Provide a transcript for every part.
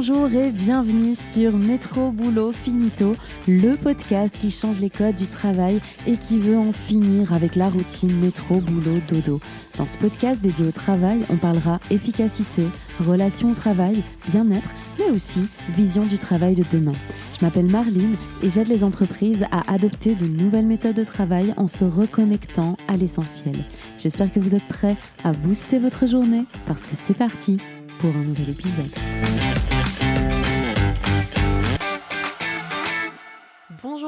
Bonjour et bienvenue sur Métro Boulot Finito, le podcast qui change les codes du travail et qui veut en finir avec la routine métro boulot dodo. Dans ce podcast dédié au travail, on parlera efficacité, relations au travail, bien-être, mais aussi vision du travail de demain. Je m'appelle Marline et j'aide les entreprises à adopter de nouvelles méthodes de travail en se reconnectant à l'essentiel. J'espère que vous êtes prêts à booster votre journée parce que c'est parti pour un nouvel épisode.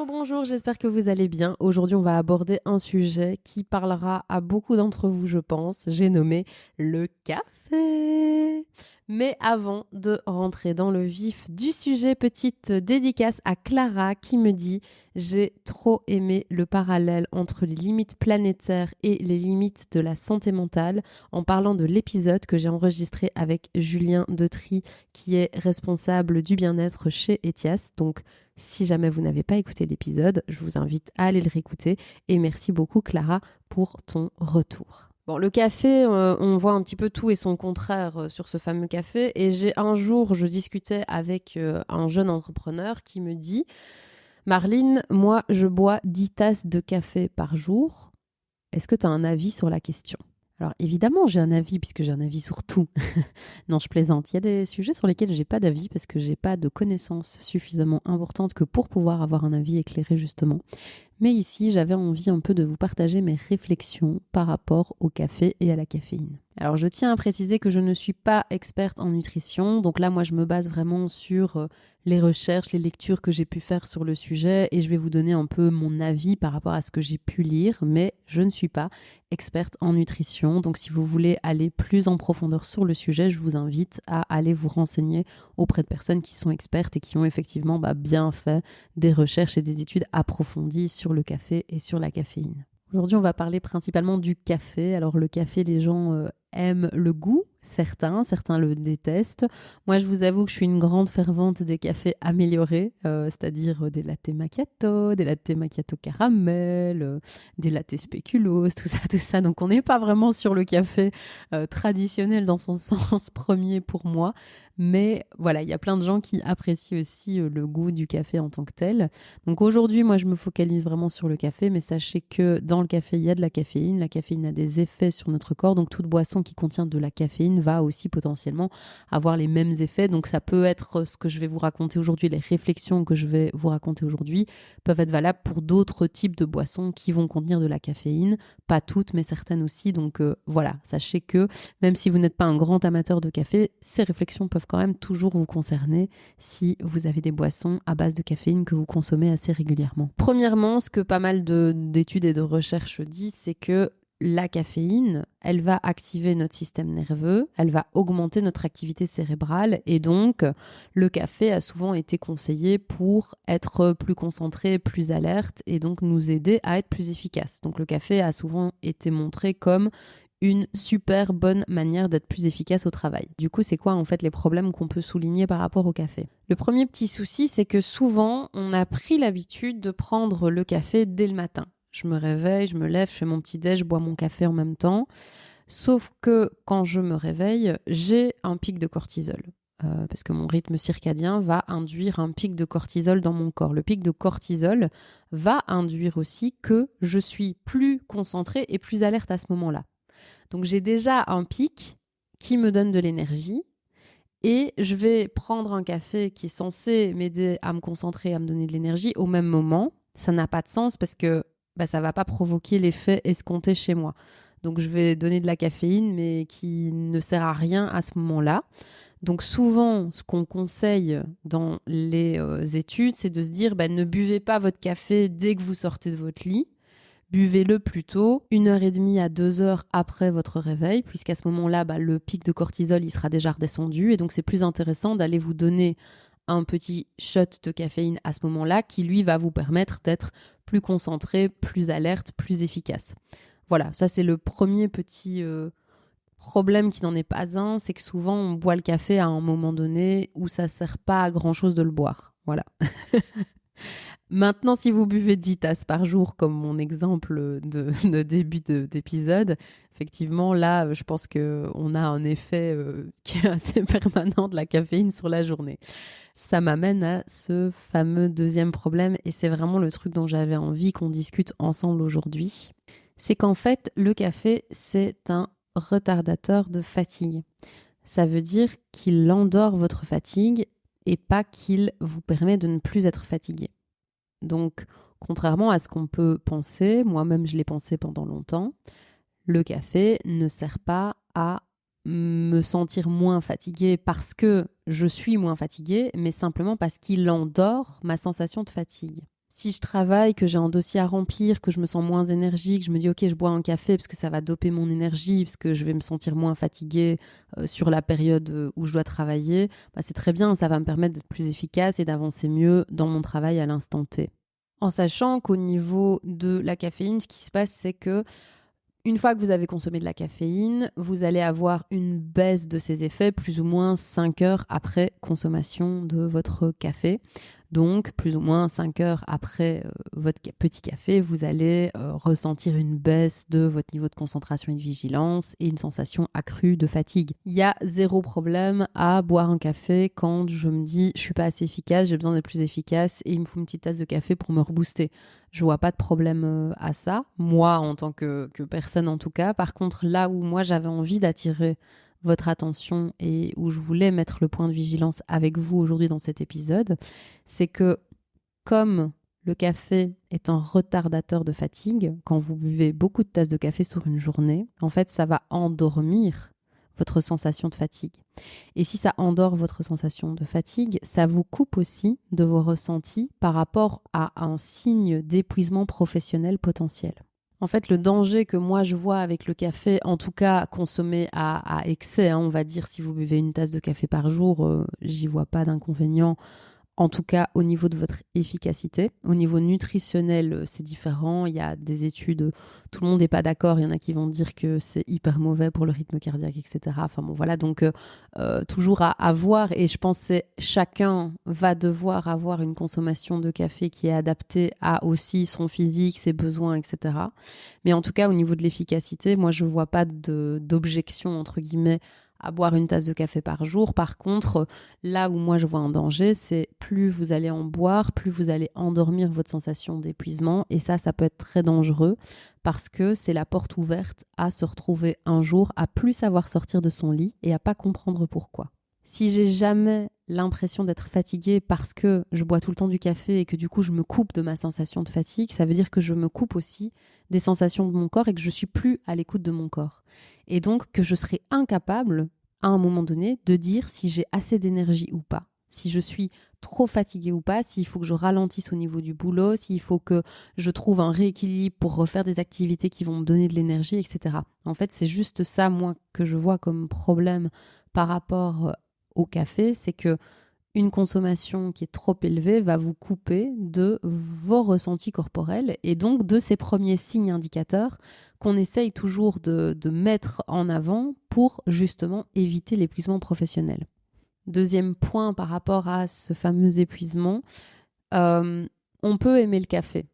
Bonjour, j'espère que vous allez bien. Aujourd'hui, on va aborder un sujet qui parlera à beaucoup d'entre vous, je pense. J'ai nommé le café. Mais avant de rentrer dans le vif du sujet, petite dédicace à Clara qui me dit « J'ai trop aimé le parallèle entre les limites planétaires et les limites de la santé mentale » en parlant de l'épisode que j'ai enregistré avec Julien Detry qui est responsable du bien-être chez Etias. Donc, si jamais vous n'avez pas écouté l'épisode, je vous invite à aller le réécouter et merci beaucoup Clara pour ton retour. Bon, le café, on voit un petit peu tout et son contraire sur ce fameux café. Et je discutais avec un jeune entrepreneur qui me dit « Marline, moi, je bois 10 tasses de café par jour. Est-ce que tu as un avis sur la question ?» Alors évidemment, j'ai un avis puisque j'ai un avis sur tout. Non, je plaisante. Il y a des sujets sur lesquels j'ai pas d'avis parce que j'ai pas de connaissances suffisamment importantes que pour pouvoir avoir un avis éclairé justement. Mais ici, j'avais envie un peu de vous partager mes réflexions par rapport au café et à la caféine. Alors, je tiens à préciser que je ne suis pas experte en nutrition. Donc là, moi, je me base vraiment sur les recherches, les lectures que j'ai pu faire sur le sujet et je vais vous donner un peu mon avis par rapport à ce que j'ai pu lire. Mais je ne suis pas experte en nutrition. Donc, si vous voulez aller plus en profondeur sur le sujet, je vous invite à aller vous renseigner auprès de personnes qui sont expertes et qui ont effectivement bien fait des recherches et des études approfondies sur le café et sur la caféine. Aujourd'hui, on va parler principalement du café. Alors le café, les gens aiment le goût, certains le détestent. Moi, je vous avoue que je suis une grande fervente des cafés améliorés, c'est-à-dire des latte macchiato caramel, des latte spéculoos, tout ça. Donc on n'est pas vraiment sur le café traditionnel dans son sens premier pour moi. Mais voilà, il y a plein de gens qui apprécient aussi le goût du café en tant que tel. Donc aujourd'hui, moi, je me focalise vraiment sur le café, mais sachez que dans le café, il y a de la caféine. La caféine a des effets sur notre corps, donc toute boisson qui contient de la caféine va aussi potentiellement avoir les mêmes effets. Donc ça peut être ce que je vais vous raconter aujourd'hui, les réflexions que je vais vous raconter aujourd'hui peuvent être valables pour d'autres types de boissons qui vont contenir de la caféine. Pas toutes, mais certaines aussi. Donc voilà, sachez que même si vous n'êtes pas un grand amateur de café, ces réflexions peuvent quand même toujours vous concerner si vous avez des boissons à base de caféine que vous consommez assez régulièrement. Premièrement, ce que pas mal d'études et de recherches disent, c'est que la caféine, elle va activer notre système nerveux, elle va augmenter notre activité cérébrale et donc le café a souvent été conseillé pour être plus concentré, plus alerte et donc nous aider à être plus efficace. Donc le café a souvent été montré comme une super bonne manière d'être plus efficace au travail. Du coup, c'est quoi en fait les problèmes qu'on peut souligner par rapport au café ? Le premier petit souci, c'est que souvent, on a pris l'habitude de prendre le café dès le matin. Je me réveille, je me lève, je fais mon petit déj, je bois mon café en même temps. Sauf que quand je me réveille, j'ai un pic de cortisol. Parce que mon rythme circadien va induire un pic de cortisol dans mon corps. Le pic de cortisol va induire aussi que je suis plus concentrée et plus alerte à ce moment-là. Donc j'ai déjà un pic qui me donne de l'énergie et je vais prendre un café qui est censé m'aider à me concentrer, à me donner de l'énergie au même moment. Ça n'a pas de sens parce que ça ne va pas provoquer l'effet escompté chez moi. Donc je vais donner de la caféine mais qui ne sert à rien à ce moment-là. Donc souvent, ce qu'on conseille dans les études, c'est de se dire ne buvez pas votre café dès que vous sortez de votre lit. Buvez-le plutôt 1h30 à 2h après votre réveil, puisqu'à ce moment-là, le pic de cortisol il sera déjà redescendu. Et donc, c'est plus intéressant d'aller vous donner un petit shot de caféine à ce moment-là qui, lui, va vous permettre d'être plus concentré, plus alerte, plus efficace. Voilà, ça, c'est le premier petit problème qui n'en est pas un. C'est que souvent, on boit le café à un moment donné où ça ne sert pas à grand-chose de le boire. Voilà. Maintenant, si vous buvez 10 tasses par jour, comme mon exemple de début d'épisode, effectivement, là, je pense qu'on a un effet qui est assez permanent de la caféine sur la journée. Ça m'amène à ce fameux deuxième problème, et c'est vraiment le truc dont j'avais envie qu'on discute ensemble aujourd'hui. C'est qu'en fait, le café, c'est un retardateur de fatigue. Ça veut dire qu'il endort votre fatigue et pas qu'il vous permet de ne plus être fatigué. Donc, contrairement à ce qu'on peut penser, moi-même je l'ai pensé pendant longtemps, le café ne sert pas à me sentir moins fatiguée parce que je suis moins fatiguée, mais simplement parce qu'il endort ma sensation de fatigue. Si je travaille, que j'ai un dossier à remplir, que je me sens moins énergique, je me dis ok, je bois un café parce que ça va doper mon énergie, parce que je vais me sentir moins fatiguée sur la période où je dois travailler, c'est très bien, ça va me permettre d'être plus efficace et d'avancer mieux dans mon travail à l'instant T. En sachant qu'au niveau de la caféine, ce qui se passe, c'est que une fois que vous avez consommé de la caféine, vous allez avoir une baisse de ses effets plus ou moins 5 heures après consommation de votre café. Donc, plus ou moins 5 heures après votre petit café, vous allez ressentir une baisse de votre niveau de concentration et de vigilance et une sensation accrue de fatigue. Il y a zéro problème à boire un café quand je me dis je suis pas assez efficace, j'ai besoin d'être plus efficace et il me faut une petite tasse de café pour me rebooster. Je vois pas de problème à ça, moi en tant que personne en tout cas. Par contre, là où moi j'avais envie d'attirer votre attention et où je voulais mettre le point de vigilance avec vous aujourd'hui dans cet épisode, c'est que comme le café est un retardateur de fatigue, quand vous buvez beaucoup de tasses de café sur une journée, en fait, ça va endormir votre sensation de fatigue. Et si ça endort votre sensation de fatigue, ça vous coupe aussi de vos ressentis par rapport à un signe d'épuisement professionnel potentiel. En fait, le danger que moi je vois avec le café, en tout cas consommé à excès, on va dire si vous buvez une tasse de café par jour, j'y vois pas d'inconvénient. En tout cas, au niveau de votre efficacité. Au niveau nutritionnel, c'est différent. Il y a des études, tout le monde n'est pas d'accord. Il y en a qui vont dire que c'est hyper mauvais pour le rythme cardiaque, etc. Enfin bon, voilà, donc toujours à voir. Et je pense que chacun va devoir avoir une consommation de café qui est adaptée à aussi son physique, ses besoins, etc. Mais en tout cas, au niveau de l'efficacité, moi, je ne vois pas d'objection, entre guillemets, à boire une tasse de café par jour. Par contre, là où moi je vois un danger, c'est plus vous allez en boire, plus vous allez endormir votre sensation d'épuisement. Et ça peut être très dangereux parce que c'est la porte ouverte à se retrouver un jour à plus savoir sortir de son lit et à pas comprendre pourquoi. Si j'ai jamais l'impression d'être fatiguée parce que je bois tout le temps du café et que du coup je me coupe de ma sensation de fatigue, ça veut dire que je me coupe aussi des sensations de mon corps et que je suis plus à l'écoute de mon corps. Et donc que je serai incapable, à un moment donné, de dire si j'ai assez d'énergie ou pas. Si je suis trop fatiguée ou pas, s'il faut que je ralentisse au niveau du boulot, s'il faut que je trouve un rééquilibre pour refaire des activités qui vont me donner de l'énergie, etc. En fait, c'est juste ça, moi, que je vois comme problème par rapport au café, c'est que une consommation qui est trop élevée va vous couper de vos ressentis corporels et donc de ces premiers signes indicateurs qu'on essaye toujours de mettre en avant pour justement éviter l'épuisement professionnel. Deuxième point par rapport à ce fameux épuisement, on peut aimer le café.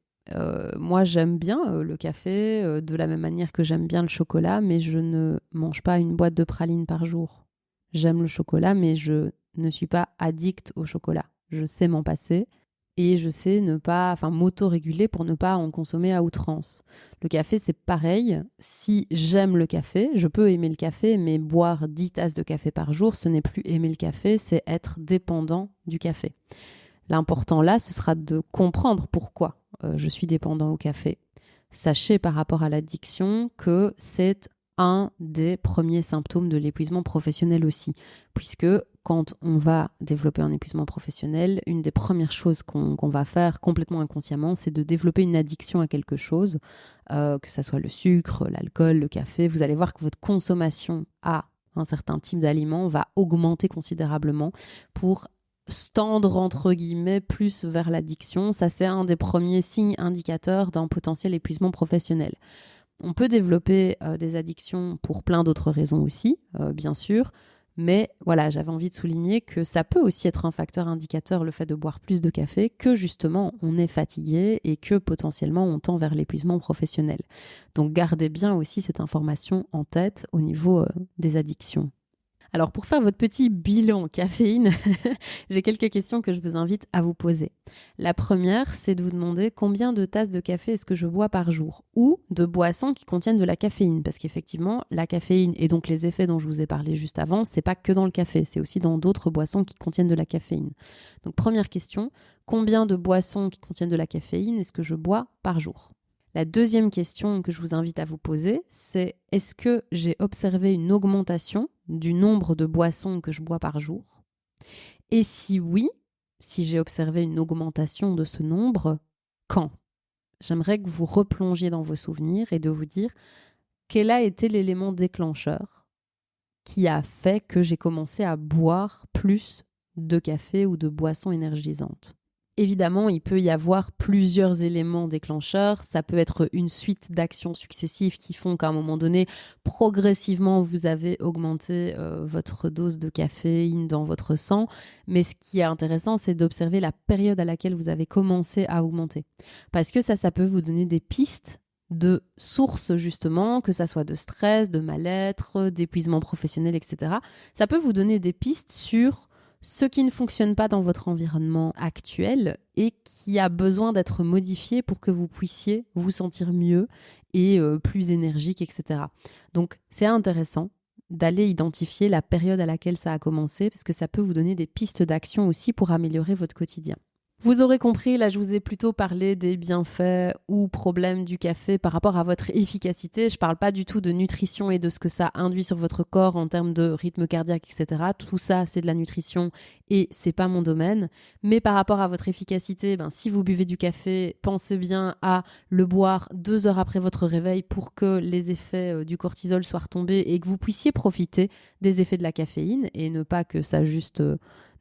Moi, j'aime bien le café de la même manière que j'aime bien le chocolat, mais je ne mange pas une boîte de pralines par jour. J'aime le chocolat, mais je ne suis pas addict au chocolat. Je sais m'en passer et je sais m'auto-réguler pour ne pas en consommer à outrance. Le café, c'est pareil. Si j'aime le café, je peux aimer le café, mais boire 10 tasses de café par jour, ce n'est plus aimer le café, c'est être dépendant du café. L'important là, ce sera de comprendre pourquoi je suis dépendant au café. Sachez par rapport à l'addiction que c'est un des premiers symptômes de l'épuisement professionnel aussi, puisque quand on va développer un épuisement professionnel, une des premières choses qu'on va faire complètement inconsciemment, c'est de développer une addiction à quelque chose, que ça soit le sucre, l'alcool, le café. Vous allez voir que votre consommation à un certain type d'aliments va augmenter considérablement pour tendre entre guillemets plus vers l'addiction. Ça, c'est un des premiers signes indicateurs d'un potentiel épuisement professionnel. On peut développer des addictions pour plein d'autres raisons aussi, bien sûr, Mais voilà, j'avais envie de souligner que ça peut aussi être un facteur indicateur, le fait de boire plus de café, que justement on est fatigué et que potentiellement on tend vers l'épuisement professionnel. Donc gardez bien aussi cette information en tête au niveau des addictions. Alors pour faire votre petit bilan caféine, j'ai quelques questions que je vous invite à vous poser. La première, c'est de vous demander combien de tasses de café est-ce que je bois par jour ou de boissons qui contiennent de la caféine, parce qu'effectivement, la caféine et donc les effets dont je vous ai parlé juste avant, c'est pas que dans le café, c'est aussi dans d'autres boissons qui contiennent de la caféine. Donc première question, combien de boissons qui contiennent de la caféine est-ce que je bois par jour ? La deuxième question que je vous invite à vous poser, c'est est-ce que j'ai observé une augmentation du nombre de boissons que je bois par jour ? Et si oui, si j'ai observé une augmentation de ce nombre, quand ? J'aimerais que vous replongiez dans vos souvenirs et de vous dire quel a été l'élément déclencheur qui a fait que j'ai commencé à boire plus de café ou de boissons énergisantes. Évidemment, il peut y avoir plusieurs éléments déclencheurs. Ça peut être une suite d'actions successives qui font qu'à un moment donné, progressivement, vous avez augmenté votre dose de caféine dans votre sang. Mais ce qui est intéressant, c'est d'observer la période à laquelle vous avez commencé à augmenter. Parce que ça peut vous donner des pistes de sources justement, que ça soit de stress, de mal-être, d'épuisement professionnel, etc. Ça peut vous donner des pistes sur ce qui ne fonctionne pas dans votre environnement actuel et qui a besoin d'être modifié pour que vous puissiez vous sentir mieux et plus énergique, etc. Donc, c'est intéressant d'aller identifier la période à laquelle ça a commencé parce que ça peut vous donner des pistes d'action aussi pour améliorer votre quotidien. Vous aurez compris, là je vous ai plutôt parlé des bienfaits ou problèmes du café par rapport à votre efficacité. Je ne parle pas du tout de nutrition et de ce que ça induit sur votre corps en termes de rythme cardiaque, etc. Tout ça, c'est de la nutrition et c'est pas mon domaine. Mais par rapport à votre efficacité, si vous buvez du café, pensez bien à le boire 2 heures après votre réveil pour que les effets du cortisol soient retombés et que vous puissiez profiter des effets de la caféine et ne pas que ça juste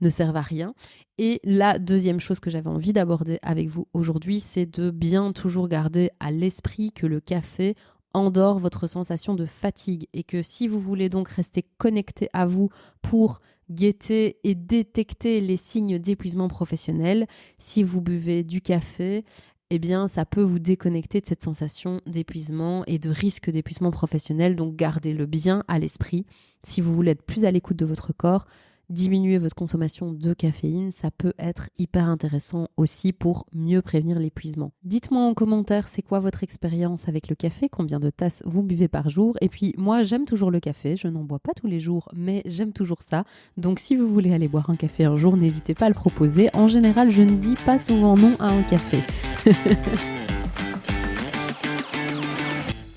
ne serve à rien. Et la deuxième chose que j'avais envie d'aborder avec vous aujourd'hui, c'est de bien toujours garder à l'esprit que le café endort votre sensation de fatigue et que si vous voulez donc rester connecté à vous pour guetter et détecter les signes d'épuisement professionnel, si vous buvez du café, eh bien ça peut vous déconnecter de cette sensation d'épuisement et de risque d'épuisement professionnel, donc gardez-le bien à l'esprit. Si vous voulez être plus à l'écoute de votre corps, diminuer votre consommation de caféine, ça peut être hyper intéressant aussi pour mieux prévenir l'épuisement. Dites-moi en commentaire c'est quoi votre expérience avec le café, combien de tasses vous buvez par jour. Et puis moi j'aime toujours le café, je n'en bois pas tous les jours mais j'aime toujours ça. Donc si vous voulez aller boire un café un jour, n'hésitez pas à le proposer. En général je ne dis pas souvent non à un café.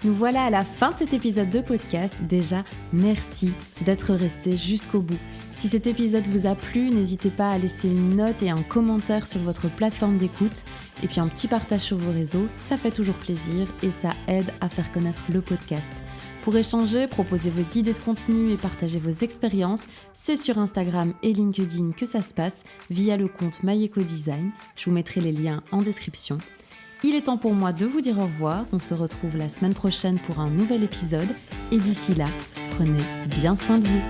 Nous voilà à la fin de cet épisode de podcast. Déjà, merci d'être resté jusqu'au bout. Si cet épisode vous a plu, n'hésitez pas à laisser une note et un commentaire sur votre plateforme d'écoute. Et puis un petit partage sur vos réseaux, ça fait toujours plaisir et ça aide à faire connaître le podcast. Pour échanger, proposer vos idées de contenu et partager vos expériences, c'est sur Instagram et LinkedIn que ça se passe via le compte Mayeko Design. Je vous mettrai les liens en description. Il est temps pour moi de vous dire au revoir. On se retrouve la semaine prochaine pour un nouvel épisode. Et d'ici là, prenez bien soin de vous.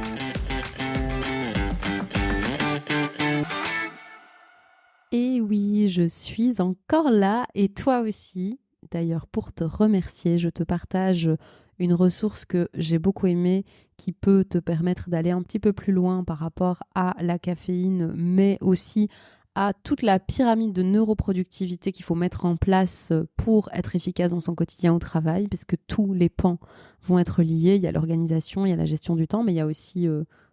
Et oui, je suis encore là et toi aussi. D'ailleurs, pour te remercier, je te partage une ressource que j'ai beaucoup aimée qui peut te permettre d'aller un petit peu plus loin par rapport à la caféine, mais aussi à toute la pyramide de neuroproductivité qu'il faut mettre en place pour être efficace dans son quotidien au travail, parce que tous les pans vont être liés. Il y a l'organisation, il y a la gestion du temps, mais il y a aussi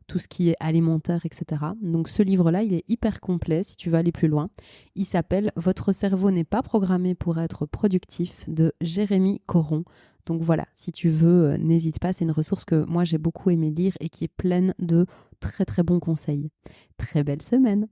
tout ce qui est alimentaire, etc. Donc ce livre-là, il est hyper complet si tu veux aller plus loin. Il s'appelle « Votre cerveau n'est pas programmé pour être productif » de Jérémy Coron. Donc voilà, si tu veux, n'hésite pas, c'est une ressource que moi j'ai beaucoup aimé lire et qui est pleine de très très bons conseils. Très belle semaine!